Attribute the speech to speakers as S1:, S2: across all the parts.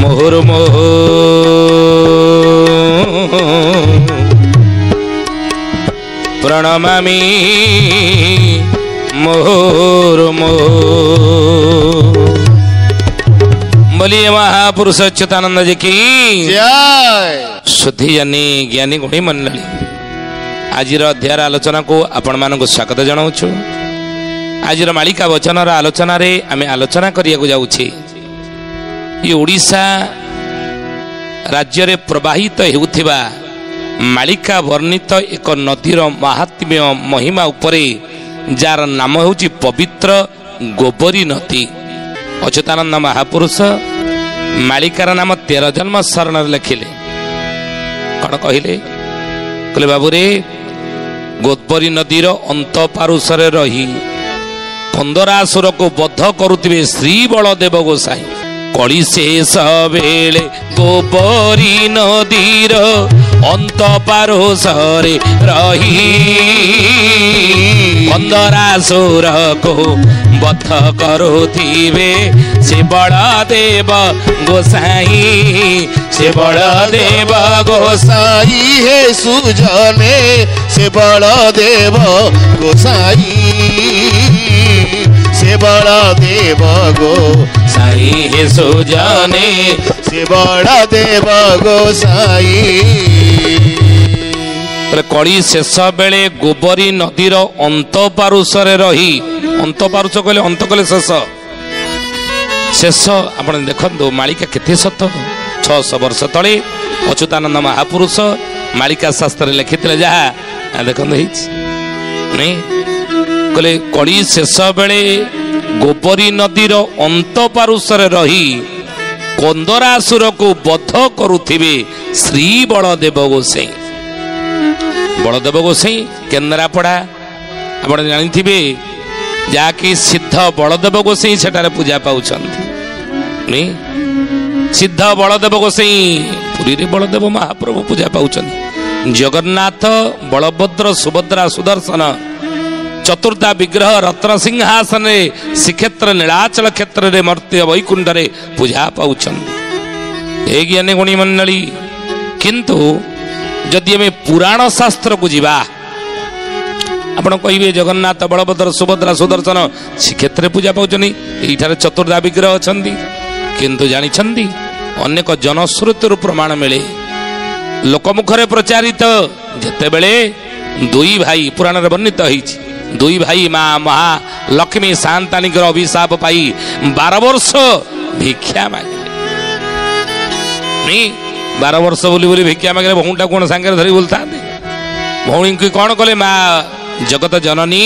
S1: मुहुर्मुहु प्रणमामि मुहुर्मुहु। बोलिए महापुरुष अच्युतानंद जी की
S2: जय।
S1: शुद्धि जानी ज्ञानी गुणी मंडली आज अध्याय आलोचना को आपण मानक स्वागत जनाऊँ। आज मालिका वचन आलोचना रे आमे आलोचना करिया को जाउछे ये ओडिशा राज्य रे प्रवाहित हेउथिबा मालिका वर्णित एक नदीर महात्म्य महिमा उपरे जार नाम होची पवित्र गोबरी नदी। अच्युतानंद महापुरुष मालिकार नाम 13 जन्म शरण लिखिले। कौन कहले कहले बाबू रे गोबरी नदीर अंत पारुषरे रही 15 असुर को बद्ध करुथिबे श्री बलदेव गोसाई। कली शेष बेले गोबरी नदीर अंत पारुषरे रही 15 असुर को बद्ध करुथिबे से बलदेव गोसाई। से बलदेव
S2: गोसाई है सुजने से बलदेव गोसाई। से बलदेव गोसाई
S1: है सुजने
S2: से बलदेव गोसाई।
S1: कली शेष बेले गोबरी नदीर अंत पारुषरे रही अंत पारुष कहले अंत कले शेष शेष आपण देखो मालिका केते सत 600 वर्ष तले अच्युतानंद महापुरुष मालिका शास्त्र लिखिते जहा देखो नहीं कहले कली शेष बेले गोबरी नदीर अंत पारुषरे रही 15 असुर को बद्ध करुथिबे श्री बलदेव गोसाई। बलदेव गोसाई केन्द्रापड़ा आपण जानिथिबे जाकि सिद्ध बलदेव गोसाई सेटारे पूजा पाउछन्ति। सिद्ध बलदेव गोसाई पुरी रे बलदेव महाप्रभु पूजा पाउछन्ति। जगन्नाथ बलभद्र सुभद्रा सुदर्शन चतुर्था विग्रह रत्न सिंहासन श्रीक्षेत्र नीलाचल क्षेत्र रे मर्त्य वैकुंठ रे पूजा पाउछन्ति। ए ज्ञानी गुणी मंडली किंतु जदि हमें पुराण शास्त्र को जीवा आपण कहिबे जगन्नाथ बलभद्र सुभद्रा सुदर्शन श्रीक्षेत्र पूजा पाउछन्ति एठारे चतुर्धा विग्रह अछन्ति। किंतु जानिछन्ति अनेक जनश्रुति प्रमाण मिले लोकमुखरे प्रचारित जेते बेले दुई भाई पुराण रे वर्णित होईछि। दुई भाई मां महालक्ष्मी शांतानी अभिशाप पाई 12 वर्ष भिक्षा मांगे। 12 वर्ष बोली बोली भिक्षा मांगे भौणीटा कौन सांगे धरी बोलता भौणी की कौन कले माँ जगत जननी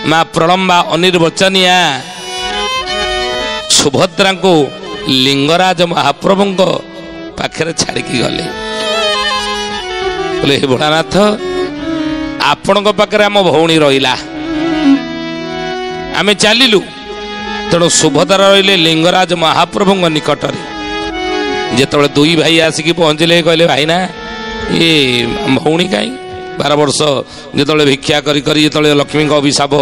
S1: माँ प्रलंबा अनिर्वचनिया सुभद्रा को लिंगराज महाप्रभु पाखे छाड़िकी गले बोले हे भोलानाथ आपण पाखे आम भौणी रहा आमे चलिलु तेणु सुभद्रा रहिले लिंगराज महाप्रभु निकट जिते दुई भाई आसिक पहुँचले कहले भाई ना ये भौणी कहीं 12 वर्ष जो भिक्षा जो लक्ष्मी अभिशाप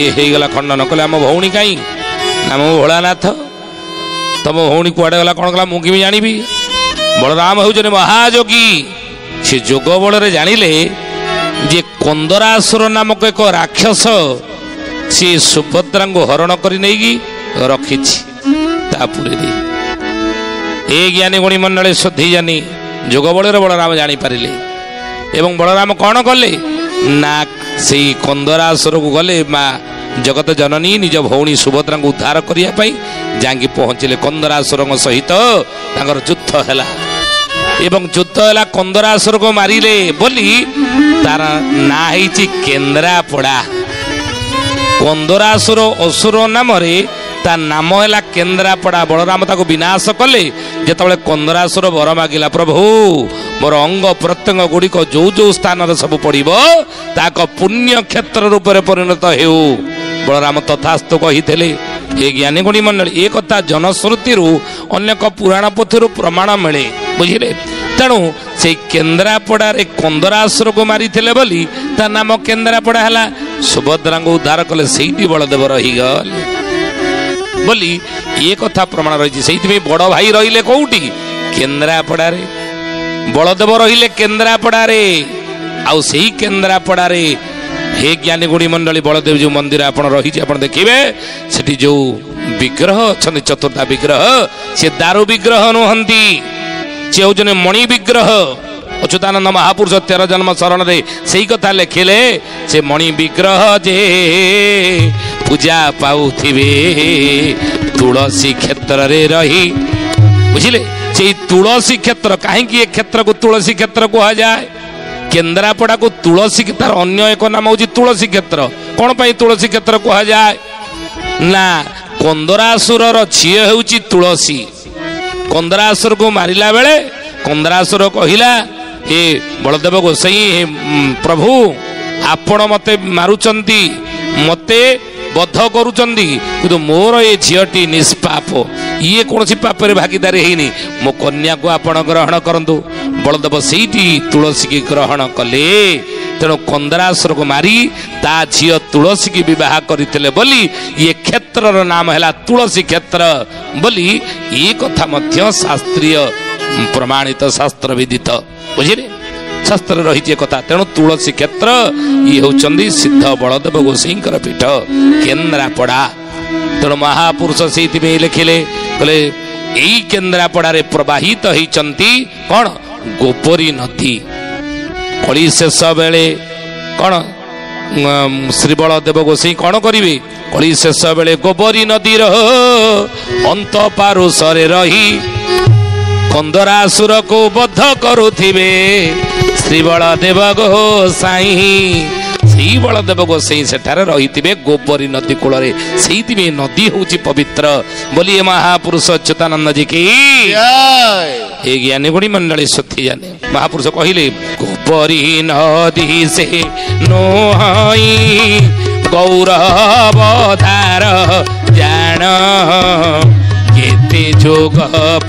S1: ये होगला खंडन कले आम भौणी कहीं नाम भोलानाथ तुम भौणी कुआड़े गला कौन कला मुझे जानी बलराम होने महायोगी से जोग बल जानिले जे कंदरासुर नामक एक राक्षस सी सुभद्रा को हरण कर रखी ए ज्ञानी गुणी मंडल शुद्धि जानी जोग बल बलराम जानीपारे एवं बलराम कौन कले ना से कंदरासुर को गले माँ जगत जननी निज भौणी सुभद्रा को उद्धार करने जाकि पहुँचले कंदरासुर सहित युद्ध है एवं युद्ध है कंदरासुर को मारिले बोली तार ना केन्द्रापड़ा कंदरासुर असुर नाम ता नाम है केन्द्रापड़ा। बलराम ताको विनाश कले जिते कंदरासुर वर मागिला प्रभु मोर अंग प्रत्यंग गुड़िक जो जो स्थान सब पड़ो ताक पुण्य क्षेत्र रूप में परिणत हो बलराम तथास्तु कही ये ज्ञानी गुणी मंडल ये कथा जनश्रुति अनेक पुराण पोथी प्रमाण मिले बुझे तेणु से केन्द्रापड़ा कंदरासुर को मारी बोली ता नाम केन्द्रापड़ा है सुभद्रा को उद्धार कले से बलदेव रहीगले बोली ये कथा प्रमाण रही से बड़ भाई रहिले कौटी केन्द्रापड़ारे बलदेव रहिले केन्द्रापड़ारे आउ सेही केन्द्रापड़ारे हे ज्ञानी गुणी मंडली बलदेव जो मंदिर आप रही देखिए सेठी जो विग्रह अच्छा चतुर्था विग्रह से दारू विग्रह नुहंती से होने मणि विग्रह अच्युतानंद महापुरुष 13 जन्म शरण रे सही कथा लिखिले से मणि विग्रह जे पूजा पाउथिबे तुलसी क्षेत्र रे रही बुझिले से तुलसी क्षेत्र कहीं ये क्षेत्र को तुलसी क्षेत्र कह जाए केन्द्रापड़ा को तुलसी तार अन्य एक नाम हूँ तुलसी क्षेत्र कौन पाई तुलसी क्षेत्र कह जाए ना कंदरासुर झील हूँ तुलसी कंदरासुर को मारिला बेले कंदरासुर कहला हे बलदेव गोसाई हे प्रभु आपण मते मारुचंती मते बद्ध करुचंती किंतु मोर ये झीटी निष्पाप ये कौन सी पाप रे भागीदारी हैनी मो कन्या को आपण ग्रहण करंतु बलदेव सेठी तुलसी की ग्रहण कले तेणु कंदरासुर को मारी ता झील तुलसी की विवाह करते बोली ये क्षेत्र नाम है तुलसी क्षेत्र बोली ये कथा मध्य शास्त्रीय प्रमाणित शास्त्र विदित बुझे शास्त्र रही कथा तेणु तुलसी क्षेत्र ये होचंदी सिद्ध बलदेव गोसाई पीठ केन्द्रापड़ा तेणु महापुरुष से लिखिले कहले यही केन्द्रापड़ा प्रवाहित होती कौन गोपरी नदी कली शेष बेले कौन श्री बलदेव गोसाई कौन करिवे कली शेष बेले गोपरी नदीर अंत पारुषरे रही कंदरासुर को बद्ध करुथिबे श्री बलदेव गोसाई श्री बलदेव गोसाई सेठारे रहिथिबे गोपरी नदी कूल से नदी होची पवित्र बोलिए महापुरुष अच्युतानंद जी की हे ज्ञानी गुणी मंडली सुथी जाने महापुरुष कहले गोपरी नदी से नोहाई गौरव धार जान केते जोग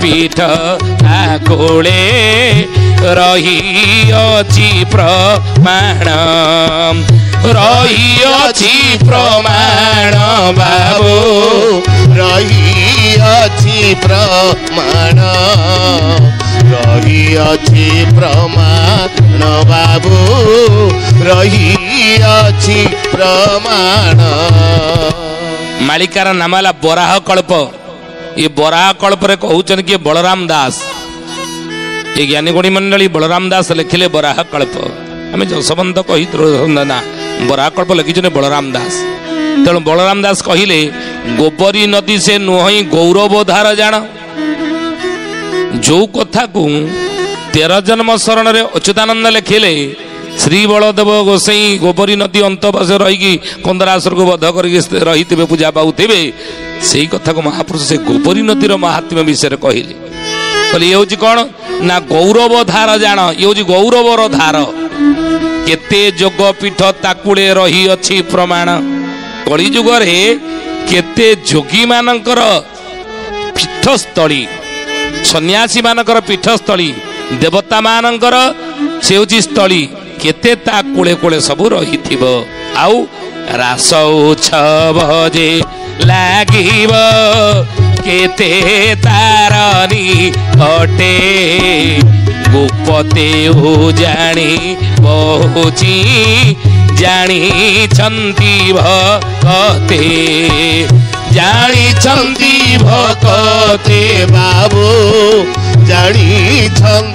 S1: पीठ आकोले रही अछि प्रमाण रही अछि प्रमाण बाबू
S2: रही अछि प्रमाण रही अछि प्रमाण बाबू रही अछि प्रमाण
S1: मालिकार नाम है बराह कल्प ये बराह कल्प रे कहउचन कि बलराम दास ये ज्ञानी गुणी मंडली बलराम दास लिखिले बराह कल्प आम जशवंत कही ना बराह कल्प लिखिछन बलराम दास तेणु बलराम दास कहले गोपरी नदी से नुहई गौरव धार जान जो कथा को 13 जन्म शरण रे अच्युतानंद लिखिले श्री बलदेव गोसाई गोपरी नदी अंतपाश रही कंदरासुर को बद्ध कर रही पूजा पाऊे से कथा को महापुरुष से गोपरी नदीर महात्म्य विषय कहले कहले ये हूँ कौन ना गौरव धार जान ये हूँ गौरवर धार केते जोग पीठ ताकुड़े रही अछि प्रमाण कली जुगरे केते जोगी मानकर पीठस्थली सन्यासी मानकर पीठस्थली देवता मानकर से हूँ स्थली केते ता कोले कोले सबू रही आउ रास उत्सव जे लागिब केते तारनी हटे गोपते हो जानी बहुची जानी छंती भक्ते
S2: जानी छंती भक्ते बाबू जानी छंती